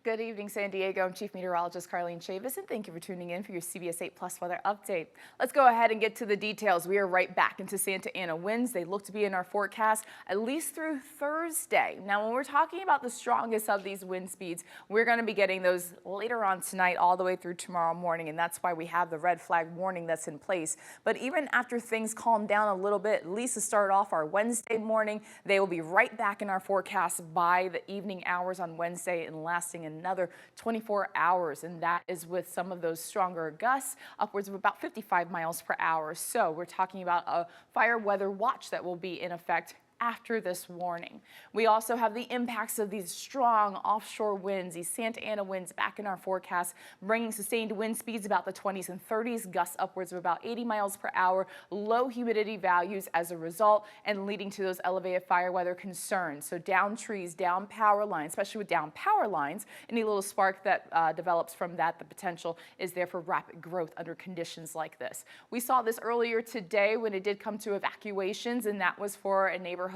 Good evening, San Diego. I'm Chief Meteorologist Carlene Chavis, and thank you for tuning in for your CBS 8 Plus weather update. Let's go ahead and get to the details. We are right back into Santa Ana winds. They look to be in our forecast at least through Thursday. Now, when we're talking about the strongest of these wind speeds, we're going to be getting those later on tonight all the way through tomorrow morning, and that's why we have the red flag warning that's in place. But even after things calm down a little bit, at least to start off our Wednesday morning, they will be right back in our forecast by the evening hours on Wednesday and lasting another 24 hours, and that is with some of those stronger gusts upwards of about 55 miles per hour. So we're talking about a fire weather watch that will be in effect after this warning. We also have the impacts of these strong offshore winds, these Santa Ana winds back in our forecast, bringing sustained wind speeds about the 20s and 30s, gusts upwards of about 80 miles per hour, low humidity values as a result, and leading to those elevated fire weather concerns. So down trees, down power lines, especially with down power lines, any little spark that develops from that, the potential is there for rapid growth under conditions like this. We saw this earlier today when it did come to evacuations, and that was for a neighborhood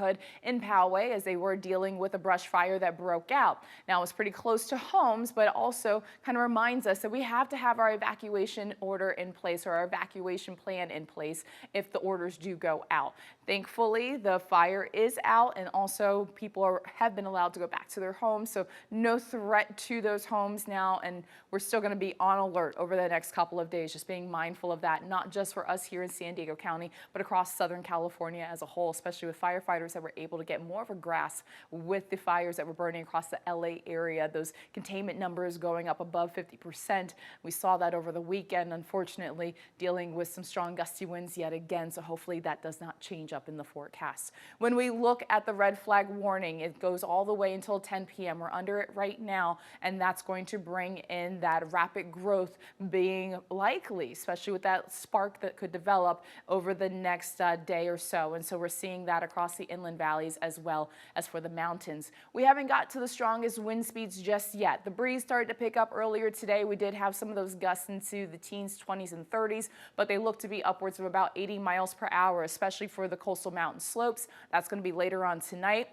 in Poway as they were dealing with a brush fire that broke out. Now, it was pretty close to homes, but it also kind of reminds us that we have to have our evacuation order in place or our evacuation plan in place if the orders do go out. Thankfully, the fire is out, and also people have been allowed to go back to their homes, so no threat to those homes now, and we're still going to be on alert over the next couple of days, just being mindful of that, not just for us here in San Diego County, but across Southern California as a whole, especially with firefighters that were able to get more of a grasp with the fires that were burning across the LA area, those containment numbers going up above 50%. We saw that over the weekend, unfortunately, dealing with some strong gusty winds yet again, so hopefully that does not change up in the forecast. When we look at the red flag warning, it goes all the way until 10 p.m. We're under it right now, and that's going to bring in that rapid growth being likely, especially with that spark that could develop over the next day or so. And so we're seeing that across the inland valleys as well as for the mountains. We haven't got to the strongest wind speeds just yet. The breeze started to pick up earlier today. We did have some of those gusts into the teens, 20s, and 30s, but they look to be upwards of about 80 miles per hour, especially for the coastal mountain slopes. That's going to be later on tonight.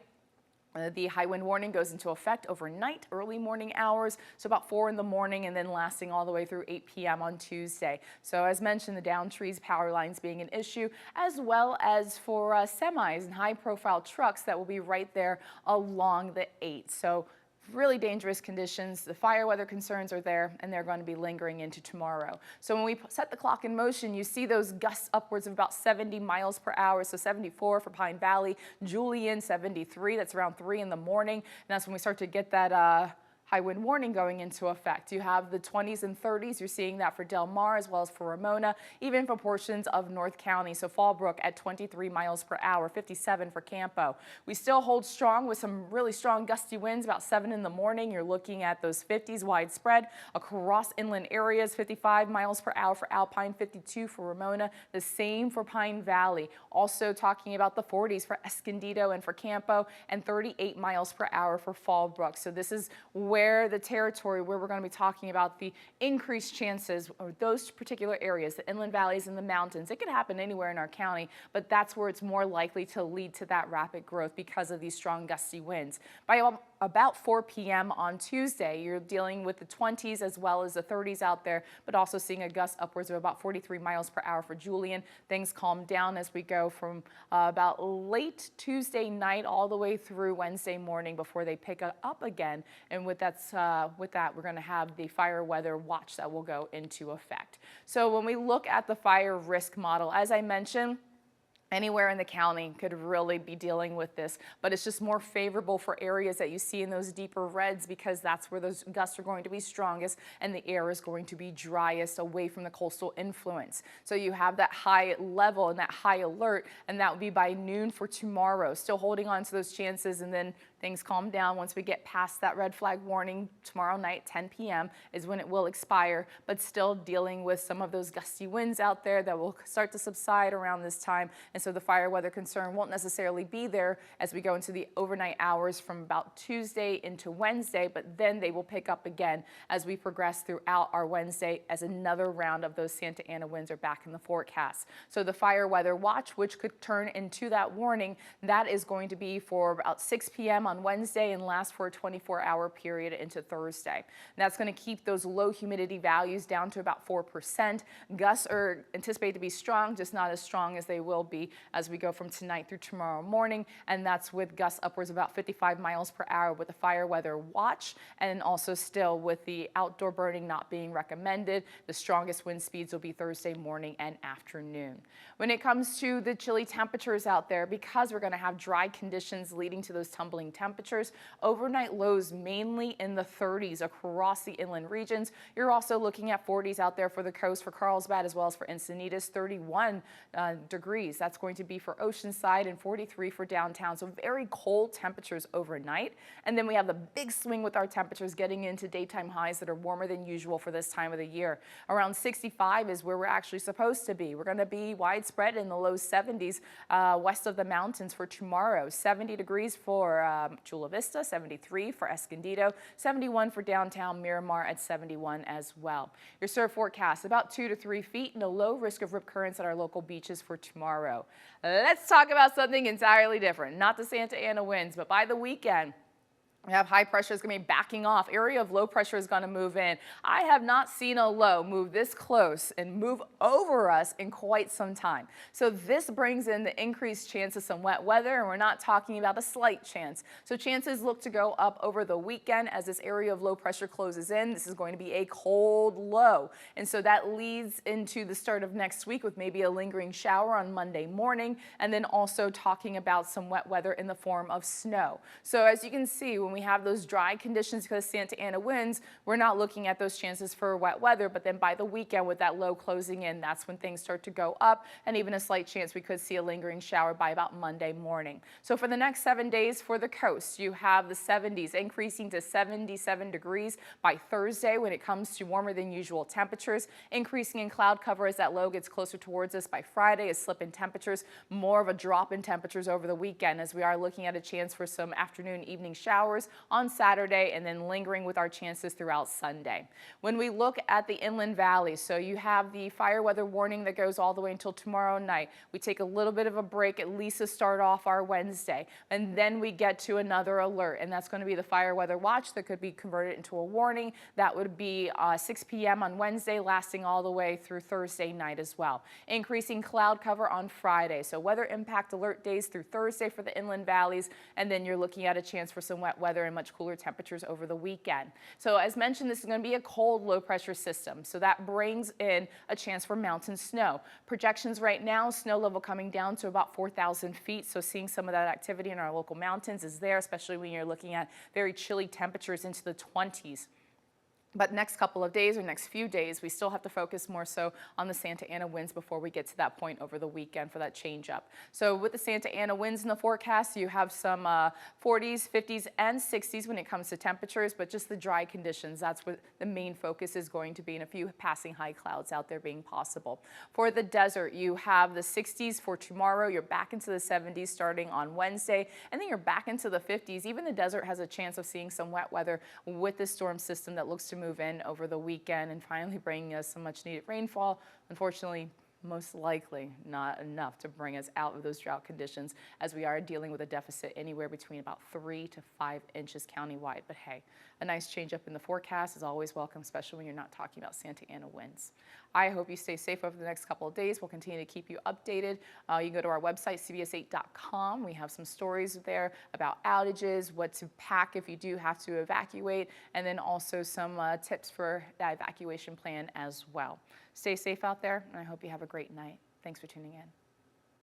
The high wind warning goes into effect overnight, early morning hours, so about 4 in the morning, and then lasting all the way through 8 p.m. on Tuesday. So as mentioned, the down trees, power lines being an issue, as well as for semis and high profile trucks that will be right there along the 8. So really dangerous conditions. The fire weather concerns are there, and they're going to be lingering into tomorrow. So when we set the clock in motion, you see those gusts upwards of about 70 miles per hour. So 74 for Pine Valley, Julian 73. That's around 3 in the morning. And that's when we start to get that high wind warning going into effect. You have the 20s and 30s. You're seeing that for Del Mar as well as for Ramona, even for portions of North County. So Fallbrook at 23 miles per hour, 57 for Campo. We still hold strong with some really strong gusty winds about 7 in the morning. You're looking at those 50s widespread across inland areas, 55 miles per hour for Alpine, 52 for Ramona, the same for Pine Valley. Also talking about the 40s for Escondido and for Campo, and 38 miles per hour for Fallbrook. So this is where the territory where we're going to be talking about the increased chances of those particular areas, the inland valleys and the mountains. It could happen anywhere in our county, but that's where it's more likely to lead to that rapid growth because of these strong gusty winds. By about 4 p.m. on Tuesday, you're dealing with the 20s as well as the 30s out there, but also seeing a gust upwards of about 43 miles per hour for Julian. Things calm down as we go from about late Tuesday night all the way through Wednesday morning before they pick up again. And with that, we're going to have the fire weather watch that will go into effect. So when we look at the fire risk model, as I mentioned, anywhere in the county could really be dealing with this, but it's just more favorable for areas that you see in those deeper reds because that's where those gusts are going to be strongest and the air is going to be driest away from the coastal influence. So you have that high level and that high alert, and that would be by noon for tomorrow. Still holding on to those chances, and then things calm down once we get past that red flag warning. Tomorrow night, 10 p.m. is when it will expire, but still dealing with some of those gusty winds out there that will start to subside around this time. And so the fire weather concern won't necessarily be there as we go into the overnight hours from about Tuesday into Wednesday, but then they will pick up again as we progress throughout our Wednesday as another round of those Santa Ana winds are back in the forecast. So the fire weather watch, which could turn into that warning, that is going to be for about 6 p.m. on Wednesday and last for a 24-hour period into Thursday. And that's going to keep those low humidity values down to about 4%. Gusts are anticipated to be strong, just not as strong as they will be as we go from tonight through tomorrow morning. And that's with gusts upwards of about 55 miles per hour with the fire weather watch, and also still with the outdoor burning not being recommended. The strongest wind speeds will be Thursday morning and afternoon. When it comes to the chilly temperatures out there, because we're going to have dry conditions leading to those tumbling temperatures, overnight lows mainly in the 30s across the inland regions. You're also looking at 40s out there for the coast, for Carlsbad, as well as for Encinitas, 31 degrees. That's going to be for Oceanside, and 43 for downtown. So very cold temperatures overnight. And then we have the big swing with our temperatures getting into daytime highs that are warmer than usual for this time of the year. Around 65 is where we're actually supposed to be. We're going to be widespread in the low 70s west of the mountains for tomorrow. 70 degrees for Chula Vista, 73 for Escondido, 71 for downtown Miramar at 71 as well. Your surf forecast, about 2 to 3 feet and a low risk of rip currents at our local beaches for tomorrow. Let's talk about something entirely different. Not the Santa Ana winds, but by the weekend, we have high pressure is going to be backing off. Area of low pressure is going to move in. I have not seen a low move this close and move over us in quite some time. So this brings in the increased chance of some wet weather, and we're not talking about a slight chance. So chances look to go up over the weekend as this area of low pressure closes in. This is going to be a cold low. And so that leads into the start of next week with maybe a lingering shower on Monday morning, and then also talking about some wet weather in the form of snow. So as you can see, when we have those dry conditions because of Santa Ana winds, we're not looking at those chances for wet weather, but then by the weekend with that low closing in, that's when things start to go up, and even a slight chance we could see a lingering shower by about Monday morning. So for the next 7 days for the coast, you have the 70s increasing to 77 degrees by Thursday when it comes to warmer than usual temperatures, increasing in cloud cover as that low gets closer towards us by Friday, a slip in temperatures, more of a drop in temperatures over the weekend as we are looking at a chance for some afternoon, evening showers on Saturday, and then lingering with our chances throughout Sunday. When we look at the inland valleys, so you have the fire weather warning that goes all the way until tomorrow night. We take a little bit of a break, at least to start off our Wednesday, and then we get to another alert, and that's going to be the fire weather watch that could be converted into a warning. That would be 6 p.m. on Wednesday, lasting all the way through Thursday night as well. Increasing cloud cover on Friday, so weather impact alert days through Thursday for the inland valleys, and then you're looking at a chance for some wet weather and much cooler temperatures over the weekend. So as mentioned, this is going to be a cold low pressure system. So that brings in a chance for mountain snow. Projections right now, snow level coming down to about 4,000 feet. So seeing some of that activity in our local mountains is there, especially when you're looking at very chilly temperatures into the 20s. But next couple of days or next few days, we still have to focus more so on the Santa Ana winds before we get to that point over the weekend for that change up. So with the Santa Ana winds in the forecast, you have some 40s, 50s, and 60s when it comes to temperatures, but just the dry conditions, that's what the main focus is going to be, and a few passing high clouds out there being possible. For the desert, you have the 60s for tomorrow. You're back into the 70s starting on Wednesday, and then you're back into the 50s. Even the desert has a chance of seeing some wet weather with this storm system that looks to move in over the weekend and finally bringing us some much needed rainfall. Unfortunately, most likely not enough to bring us out of those drought conditions, as we are dealing with a deficit anywhere between about 3 to 5 inches countywide. But hey, a nice change up in the forecast is always welcome, especially when you're not talking about Santa Ana winds. I hope you stay safe over the next couple of days. We'll continue to keep you updated. You can go to our website, cbs8.com. We have some stories there about outages, what to pack if you do have to evacuate, and then also some tips for that evacuation plan as well. Stay safe out there, and I hope you have a great night. Thanks for tuning in.